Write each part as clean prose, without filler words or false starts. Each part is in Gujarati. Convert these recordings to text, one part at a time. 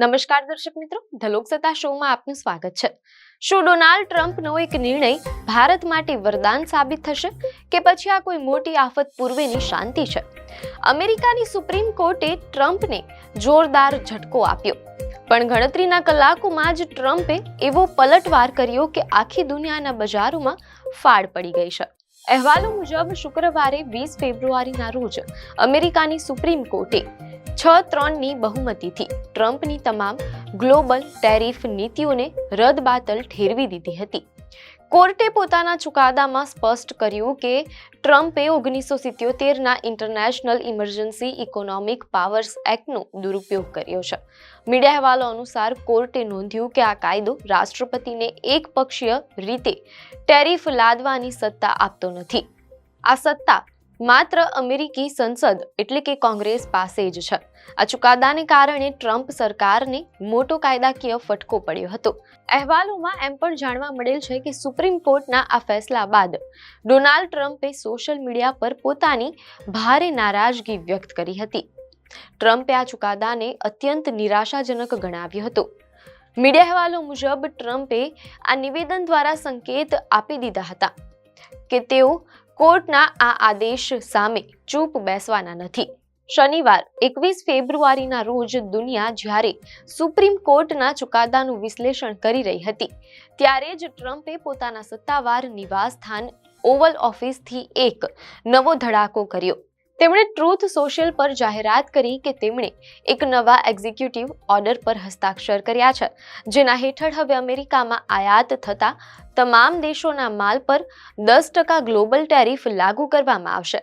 નમસ્કાર દર્શક મિત્રો, ધ લોકસત્તા શોમાં આપનું સ્વાગત છે. શું ડોનાલ્ડ ટ્રમ્પનો એક નિર્ણય ભારત માટે વરદાન સાબિત થશે કે પછી આ કોઈ મોટી આફત પૂર્વેની શાંતિ છે? અમેરિકાની સુપ્રીમ કોર્ટે ટ્રમ્પને જોરદાર ઝટકો આપ્યો, પણ ગણતરીના કલાકોમાં જ ટ્રમ્પે એવો પલટવાર કર્યો કે આખી દુનિયાના બજારોમાં ફાડ પડી ગઈ છે. અહેવાલો મુજબ શુક્રવારે 20 ફેબ્રુઆરીના રોજ અમેરિકાની સુપ્રીમ કોર્ટે 6-3ની બહુમતીથી ટ્રમ્પની તમામ ગ્લોબલ ટેરિફ નીતિઓને રદબાતલ ઠેરવી દીધી હતી. કોર્ટે પોતાના ચુકાદામાં સ્પષ્ટ કર્યું કે ટ્રમ્પે 1977ના ઇન્ટરનેશનલ ઇમરજન્સી ઇકોનોમિક પાવર્સ એક્ટનો દુરુપયોગ કર્યો છે. મીડિયા અહેવાલો અનુસાર કોર્ટે નોંધ્યું કે આ કાયદો રાષ્ટ્રપતિને એકપક્ષીય રીતે ટેરિફ લાદવાની સત્તા આપતો નથી. આ સત્તા માત્ર અમેરિકી સંસદ એટલે કે કોંગ્રેસ પાસે જ છે. આ ચુકાદાને કારણે ટ્રમ્પ સરકારને મોટો કાયદાકીય ફટકો પડ્યો હતો. અહેવાલોમાં એમ પણ જાણવા મળેલ છે કે સુપ્રીમ કોર્ટના આ ફેસલા બાદ ડોનાલ્ડ ટ્રમ્પે સોશિયલ મીડિયા પર પોતાની ભારે નારાજગી વ્યક્ત કરી હતી. ટ્રમ્પે આ ચુકાદાને અત્યંત નિરાશાજનક ગણાવ્યો હતો. મીડિયા અહેવાલો મુજબ ટ્રમ્પે આ નિવેદન દ્વારા સંકેત આપી દીધા હતા કે તેઓ કોર્ટના આ આદેશ સામે ચૂપ બેસવાના નથી. શનિવાર 21 ફેબ્રુઆરીના રોજ દુનિયા જ્યારે સુપ્રીમ કોર્ટના ચુકાદાનું વિશ્લેષણ કરી રહી હતી, ત્યારે જ ટ્રમ્પે પોતાના સત્તાવાર નિવાસસ્થાન ઓવલ ઓફિસથી એક નવો ધડાકો કર્યો. તેમણે ટ્રુથ સોશિયલ પર જાહેરાત કરી કે તેમણે એક નવા એક્ઝિક્યુટિવ ઓર્ડર પર હસ્તાક્ષર કર્યા છે, જેના હેઠળ હવે અમેરિકામાં આયાત થતા તમામ દેશોના માલ પર 10% ગ્લોબલ ટેરિફ લાગુ કરવામાં આવશે.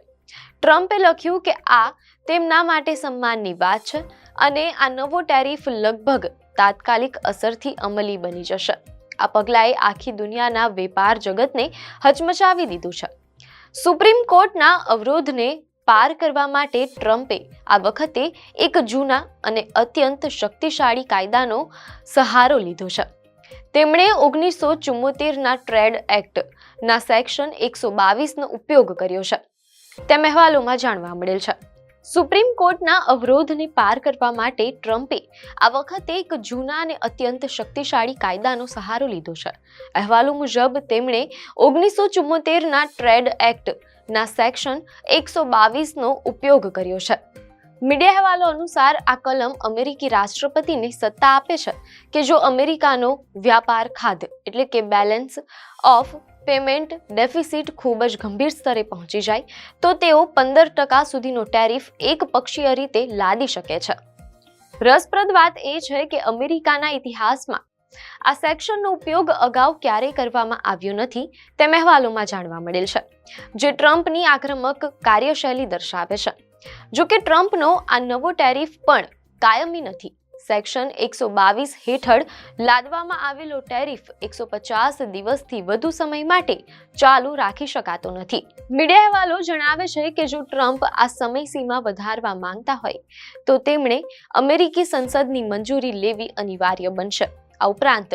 ટ્રમ્પે લખ્યું કે આ તેમના માટે સન્માનની વાત છે અને આ નવો ટેરિફ લગભગ તાત્કાલિક અસરથી અમલી બની જશે. આ પગલાએ આખી દુનિયાના વેપાર જગતને હચમચાવી દીધું છે. સુપ્રીમ કોર્ટના અવરોધને પાર કરવા માટે ટ્રમ્પે આ વખતે એક જૂના અને અત્યંત શક્તિશાળી કાયદાનો સહારો લીધો છે. તેમણે 1974ના ટ્રેડ એક્ટના સેક્શન 122નો ઉપયોગ કર્યો છે, તેમ અહેવાલોમાં જાણવા મળેલ છે. સુપ્રીમ કોર્ટના અવરોધને પાર કરવા માટે ટ્રમ્પે આ વખતે એક જૂના અને અત્યંત શક્તિશાળી કાયદાનો સહારો લીધો છે. અહેવાલો મુજબ તેમણે 1974ના ટ્રેડ એક્ટના સેક્શન 122નો ઉપયોગ કર્યો છે. મીડિયા અહેવાલો અનુસાર આ કલમ અમેરિકી રાષ્ટ્રપતિને સત્તા આપે છે કે જો અમેરિકાનો વ્યાપાર ખાધ એટલે કે બેલેન્સ ઓફ પેમેન્ટ ડેફિસિટ ખૂબ જ ગંભીર સ્તરે પહોંચી જાય તો તેઓ 15% સુધીનો ટેરિફ એકપક્ષીય રીતે લાદી શકે છે. રસપ્રદ વાત એ છે કે અમેરિકાના ઇતિહાસમાં આ સેક્શનનો ઉપયોગ અગાઉ ક્યારેય કરવામાં આવ્યો નથી, તેમ અહેવાલોમાં જાણવા મળેલ છે, જે ટ્રમ્પની આક્રમક કાર્યશૈલી દર્શાવે છે. જો કે ટ્રમ્પનો આ નવો ટેરિફ પણ કાયમી નથી. સેક્શન 122 હેઠળ લાદવામાં આવેલો ટેરિફ 150 દિવસથી વધુ સમય માટે ચાલુ રાખી શકાતો નથી. મીડિયા અહેવાલો જણાવે છે કે જો ટ્રમ્પ આ સમયસીમા વધારવા માંગતા હોય તો તેમણે અમેરિકી સંસદની મંજૂરી લેવી અનિવાર્ય બનશે. આ ઉપરાંત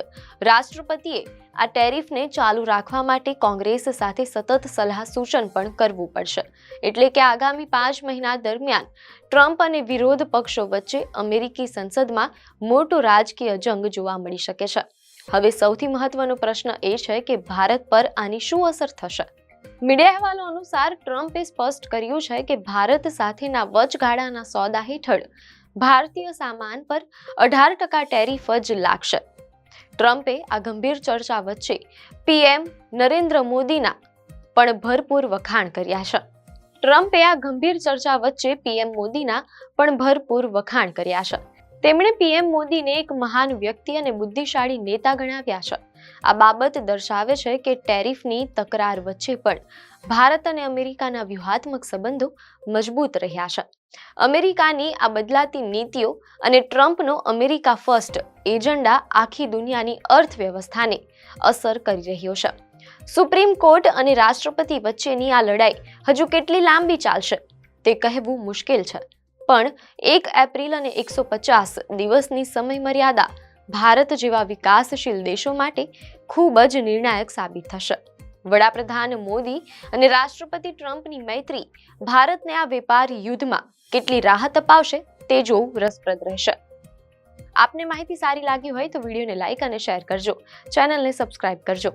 રાષ્ટ્રપતિએ આ ટેરિફને ચાલુ રાખવા માટે કોંગ્રેસ સાથે સતત સલાહ સૂચન પણ કરવું પડશે. એટલે કે આગામી 5 મહિના દરમિયાન ટ્રમ્પ અને વિરોધ પક્ષો વચ્ચે અમેરિકી સંસદમાં મોટો રાજકીય જંગ જોવા મળી શકે છે. હવે સૌથી મહત્વનો પ્રશ્ન એ છે કે ભારત પર આની શું અસર થશે? મીડિયા અહેવાલો અનુસાર ટ્રમ્પે સ્પષ્ટ કર્યું છે કે ભારત સાથેના વચગાળાના સોદા હેઠળ ભારતીય સામાન પર 18% ટેરિફ જ લાગશે. ટ્રમ્પે આ ગંભીર ચર્ચા વચ્ચે પીએમ નરેન્દ્ર મોદીના પણ ભરપૂર વખાણ કર્યા છે. ટ્રમ્પે આ ગંભીર ચર્ચા વચ્ચે પીએમ મોદીના પણ ભરપૂર વખાણ કર્યા છે. તેમણે પીએમ મોદીને એક મહાન વ્યક્તિ અને બુદ્ધિશાળી નેતા ગણાવ્યા છે. આ બાબત દર્શાવે છે કે ટેરિફની તકરાર વચ્ચે પણ ભારત અને અમેરિકાના વ્યૂહાત્મક સંબંધો મજબૂત રહ્યા છે. અમેરિકાની આ બદલાતી નીતિઓ અને ટ્રમ્પનો અમેરિકા ફર્સ્ટ એજન્ડા આખી દુનિયાની અર્થવ્યવસ્થાને અસર કરી રહ્યો છે. સુપ્રીમ કોર્ટ અને રાષ્ટ્રપતિ વચ્ચેની આ લડાઈ હજુ કેટલી લાંબી ચાલશે તે કહેવું મુશ્કેલ છે, પણ 1 એપ્રિલ અને 150 દિવસની સમય મર્યાદા ભારત જેવા વિકાસશીલ દેશો માટે ખૂબ જ નિર્ણાયક સાબિત થશે. વડાપ્રધાન મોદી અને રાષ્ટ્રપતિ ટ્રમ્પની મૈત્રી ભારતને આ વેપાર યુદ્ધમાં કેટલી રાહત અપાવશે તે જોવું રસપ્રદ રહેશે. આપને માહિતી સારી લાગી હોય તો વિડીયોને લાઇક અને શેર કરજો, ચેનલને સબસ્ક્રાઇબ કરજો.